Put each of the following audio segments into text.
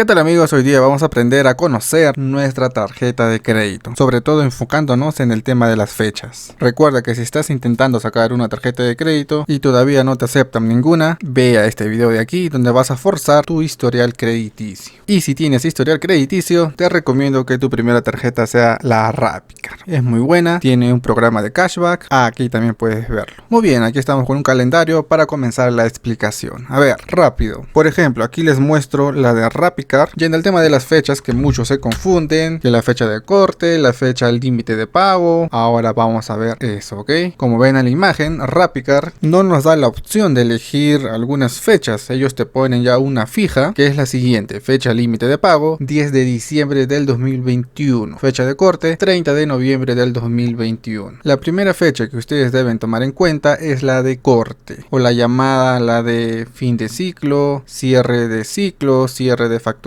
¿Qué tal amigos? Hoy día vamos a aprender a conocer nuestra tarjeta de crédito, sobre todo enfocándonos en el tema de las fechas. Recuerda que si estás intentando sacar una tarjeta de crédito y todavía no te aceptan ninguna, ve a este video de aquí donde vas a forzar tu historial crediticio. Y si tienes historial crediticio, te recomiendo que tu primera tarjeta sea la Rapicard. Es muy buena, tiene un programa de cashback, aquí también puedes verlo. Muy bien, aquí estamos con un calendario para comenzar la explicación. A ver, rápido. Por ejemplo, aquí les muestro la de Rapicard. Y en el tema de las fechas, que muchos se confunden, que la fecha de corte, la fecha límite de pago. Ahora vamos a ver eso, ¿ok? Como ven en la imagen, Rapicard no nos da la opción de elegir algunas fechas. Ellos te ponen ya una fija, que es la siguiente: fecha límite de pago, 10 de diciembre del 2021. Fecha de corte, 30 de noviembre del 2021. La primera fecha que ustedes deben tomar en cuenta es la de corte, o la llamada la de fin de ciclo, cierre de facturación,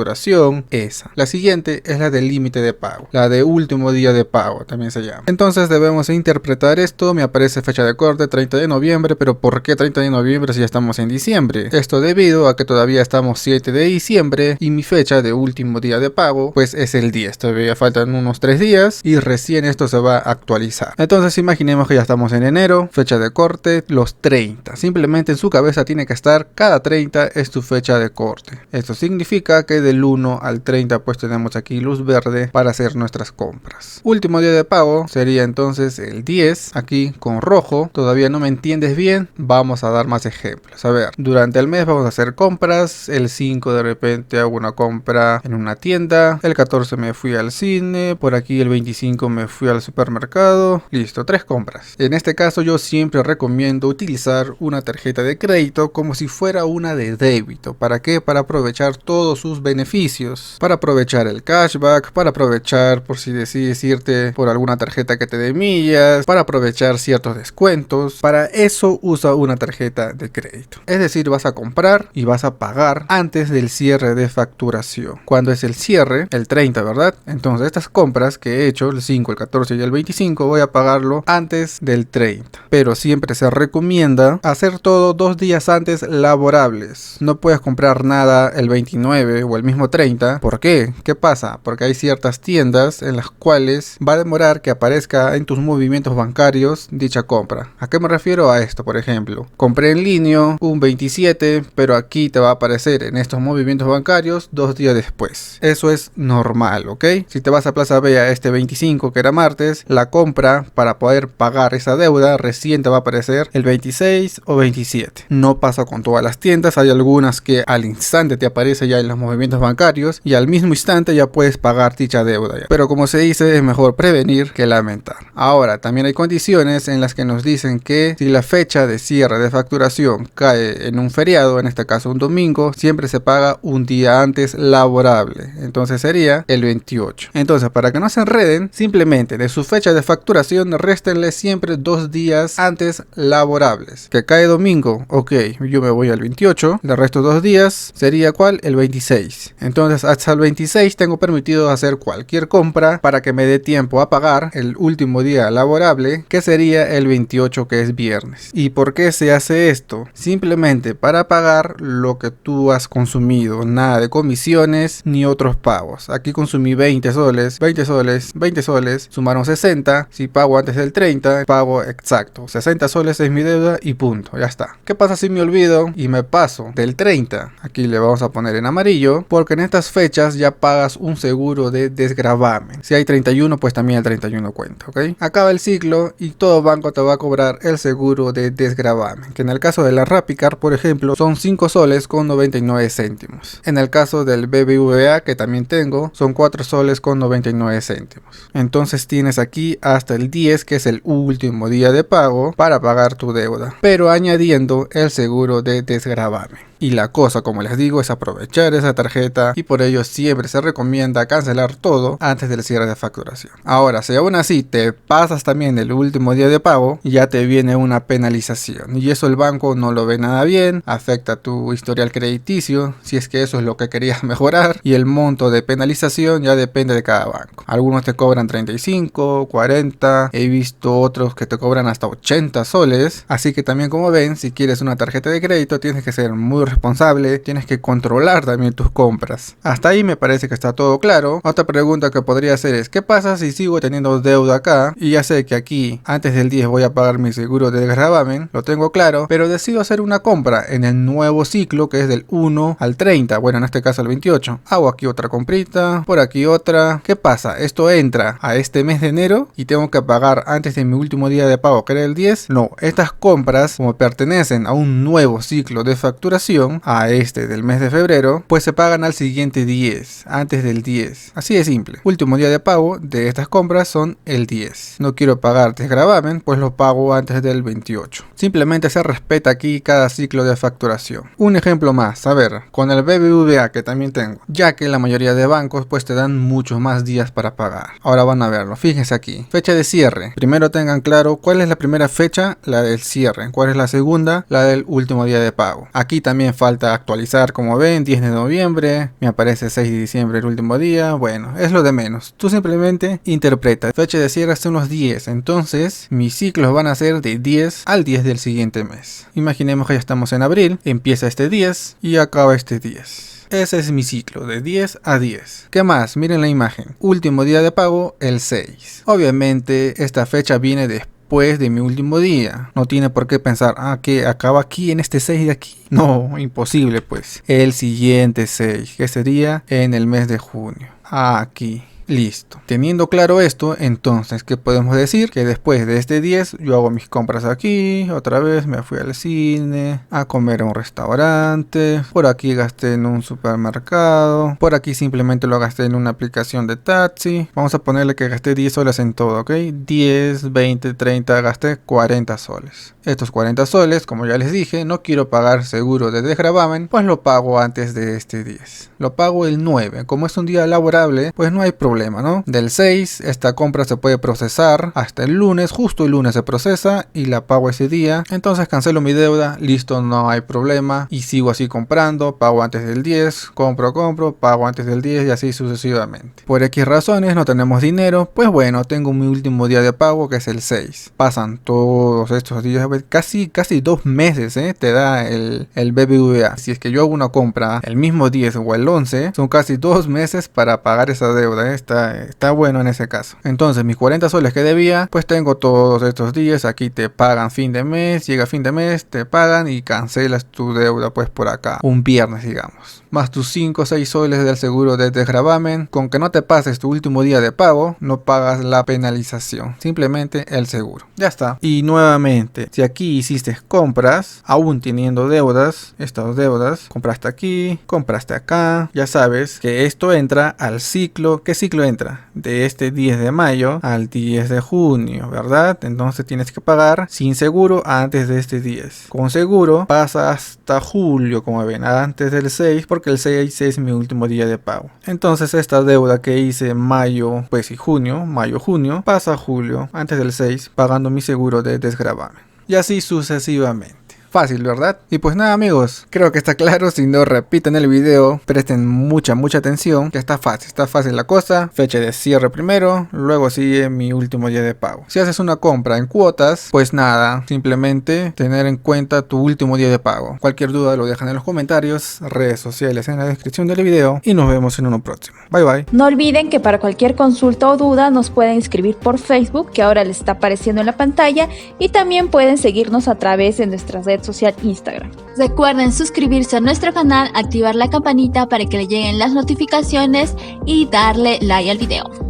esa. La siguiente es la del límite de pago, la de último día de pago también se llama. Entonces debemos interpretar esto. Me aparece fecha de corte 30 de noviembre, pero ¿por qué 30 de noviembre si ya estamos en diciembre? Esto debido a que todavía estamos 7 de diciembre y mi fecha de último día de pago pues es el 10. Todavía faltan unos 3 días y recién esto se va a actualizar. Entonces imaginemos que ya estamos en enero, fecha de corte los 30. Simplemente en su cabeza tiene que estar cada 30 es tu fecha de corte. Esto significa que del 1 al 30 pues tenemos aquí luz verde para hacer nuestras compras. Último día de pago sería entonces el 10, aquí con rojo. Todavía no me entiendes bien, vamos a dar más ejemplos. A ver, durante el mes vamos a hacer compras. El 5 de repente hago una compra en una tienda, el 14 me fui al cine, por aquí el 25 me fui al supermercado. Listo, 3 compras. En este caso yo siempre recomiendo utilizar una tarjeta de crédito como si fuera una de débito. ¿Para qué? Para aprovechar todos sus beneficios, para aprovechar el cashback, para aprovechar por si decides irte por alguna tarjeta que te dé millas, para aprovechar ciertos descuentos. Para eso usa una tarjeta de crédito. Es decir, vas a comprar y vas a pagar antes del cierre de facturación. Cuando es el cierre, el 30, ¿verdad? Entonces estas compras que he hecho, el 5, el 14 y el 25, voy a pagarlo antes del 30. Pero siempre se recomienda hacer todo 2 días antes laborables. No puedes comprar nada el 29 o el mismo 30. ¿Por qué? ¿Qué pasa? Porque hay ciertas tiendas en las cuales va a demorar que aparezca en tus movimientos bancarios dicha compra. ¿A qué me refiero a esto? Por ejemplo, compré en línea un 27, pero aquí te va a aparecer en estos movimientos bancarios 2 días después. Eso es normal, ¿ok? Si te vas a Plaza Vea este 25, que era martes, la compra para poder pagar esa deuda recién te va a aparecer el 26 o 27. No pasa con todas las tiendas, hay algunas que al instante te aparece ya en los movimientos bancarios y al mismo instante ya puedes pagar dicha deuda ya. Pero como se dice, es mejor prevenir que lamentar. Ahora, también hay condiciones en las que nos dicen que si la fecha de cierre de facturación cae en un feriado, en este caso un domingo, siempre se paga un día antes laborable. Entonces sería el 28. Entonces, para que no se enreden, simplemente de su fecha de facturación réstenle siempre 2 días antes laborables. Que cae domingo, ok, yo me voy al 28, le resto 2 días, sería ¿cuál? El 26. Entonces hasta el 26 tengo permitido hacer cualquier compra para que me dé tiempo a pagar el último día laborable, que sería el 28, que es viernes. ¿Y por qué se hace esto? Simplemente para pagar lo que tú has consumido, nada de comisiones ni otros pagos. Aquí consumí 20 soles, 20 soles, 20 soles, sumaron 60. Si pago antes del 30, pago exacto 60 soles es mi deuda y punto, ya está. ¿Qué pasa si me olvido y me paso del 30? Aquí le vamos a poner en amarillo, porque en estas fechas ya pagas un seguro de desgravamen. Si hay 31, pues también el 31 cuenta, ¿ok? Acaba el ciclo y todo banco te va a cobrar el seguro de desgravamen, que en el caso de la Rapicard, por ejemplo, son 5 soles con 99 céntimos. En el caso del BBVA, que también tengo, son 4 soles con 99 céntimos. Entonces tienes aquí hasta el 10, que es el último día de pago, para pagar tu deuda, pero añadiendo el seguro de desgravamen. Y la cosa, como les digo, es aprovechar esa tarjeta y por ello siempre se recomienda cancelar todo antes del cierre de facturación. Ahora, si aún así te pasas también el último día de pago, ya te viene una penalización y eso el banco no lo ve nada bien, afecta tu historial crediticio, si es que eso es lo que querías mejorar, y el monto de penalización ya depende de cada banco. Algunos te cobran 35, 40, he visto otros que te cobran hasta 80 soles, así que también, como ven, si quieres una tarjeta de crédito tienes que ser muy responsable, tienes que controlar también tus compras. Hasta ahí me parece que está todo claro. Otra pregunta que podría hacer es, ¿qué pasa si sigo teniendo deuda acá? Y ya sé que aquí antes del 10 voy a pagar mi seguro de desgravamen, lo tengo claro, pero decido hacer una compra en el nuevo ciclo que es del 1 al 30, bueno, en este caso al 28. Hago aquí otra comprita, por aquí otra. ¿Qué pasa? Esto entra a este mes de enero y tengo que pagar antes de mi último día de pago, que era el 10. No, estas compras, como pertenecen a un nuevo ciclo de facturación, a este del mes de febrero, pues se pagan al siguiente 10, antes del 10. Así de simple. Último día de pago de estas compras son el 10. No quiero pagar desgravamen, pues lo pago antes del 28. Simplemente se respeta aquí cada ciclo de facturación. Un ejemplo más, a ver, con el BBVA que también tengo, ya que la mayoría de bancos pues te dan muchos más días para pagar. Ahora van a verlo, fíjense aquí, fecha de cierre. Primero tengan claro cuál es la primera fecha, la del cierre, cuál es la segunda, la del último día de pago. Aquí también falta actualizar, como ven, 10 de noviembre, me aparece 6 de diciembre el último día. Bueno, es lo de menos, tú simplemente interpreta, fecha de cierre son los 10, entonces mis ciclos van a ser de 10 al 10 del siguiente mes. Imaginemos que ya estamos en abril, empieza este 10 y acaba este 10. Ese es mi ciclo, de 10 a 10. ¿Qué más? Miren la imagen. Último día de pago, el 6. Obviamente, esta fecha viene después de mi último día. No tiene por qué pensar, que acaba aquí en este 6 de aquí. No, imposible pues. El siguiente 6, que sería en el mes de junio. Aquí. Listo. Teniendo claro esto, entonces, ¿qué podemos decir? Que después de este 10, yo hago mis compras aquí, otra vez me fui al cine, a comer a un restaurante, por aquí gasté en un supermercado, por aquí simplemente lo gasté en una aplicación de taxi. Vamos a ponerle que gasté 10 soles en todo, ¿ok? 10, 20, 30, gasté 40 soles. Estos 40 soles, como ya les dije, no quiero pagar seguro de desgravamen, pues lo pago antes de este 10. Lo pago el 9. Como es un día laborable, pues no hay problema, ¿no? Del 6, esta compra se puede procesar hasta el lunes, justo el lunes se procesa y la pago ese día. Entonces cancelo mi deuda, listo, no hay problema. Y sigo así comprando, pago antes del 10, compro, pago antes del 10 y así sucesivamente. Por X razones no tenemos dinero, pues bueno, tengo mi último día de pago que es el 6. Pasan todos estos días, casi 2 meses, te da el BBVA. Si es que yo hago una compra el mismo 10 o el 11, son casi 2 meses para pagar esa deuda, está bueno en ese caso. Entonces mis 40 soles que debía, pues tengo todos estos días. Aquí te pagan fin de mes, llega fin de mes, te pagan y cancelas tu deuda pues por acá, un viernes digamos. Más tus 5 o 6 soles del seguro de desgravamen. Con que no te pases tu último día de pago, no pagas la penalización, simplemente el seguro. Ya está. Y nuevamente, si aquí hiciste compras, aún teniendo deudas, estas deudas, compraste aquí, compraste acá, ya sabes que esto entra al ciclo. ¿Qué ciclo entra? De este 10 de mayo al 10 de junio, ¿verdad? Entonces tienes que pagar sin seguro antes de este 10. Con seguro pasa hasta julio, como ven, antes del 6, porque el 6 es mi último día de pago. Entonces esta deuda que hice mayo, pues y junio, junio, pasa a julio, antes del 6, pagando mi seguro de desgravamen. Y así sucesivamente. Fácil, ¿verdad? Y pues nada amigos, creo que está claro. Si no, repiten el video, presten mucha atención, que está fácil la cosa. Fecha de cierre primero, luego sigue mi último día de pago. Si haces una compra en cuotas, pues nada, simplemente tener en cuenta tu último día de pago. Cualquier duda lo dejan en los comentarios, redes sociales en la descripción del video y nos vemos en uno próximo. Bye. No olviden que para cualquier consulta o duda nos pueden escribir por Facebook, que ahora les está apareciendo en la pantalla, y también pueden seguirnos a través de nuestras redes social Instagram. Recuerden suscribirse a nuestro canal, activar la campanita para que le lleguen las notificaciones y darle like al video.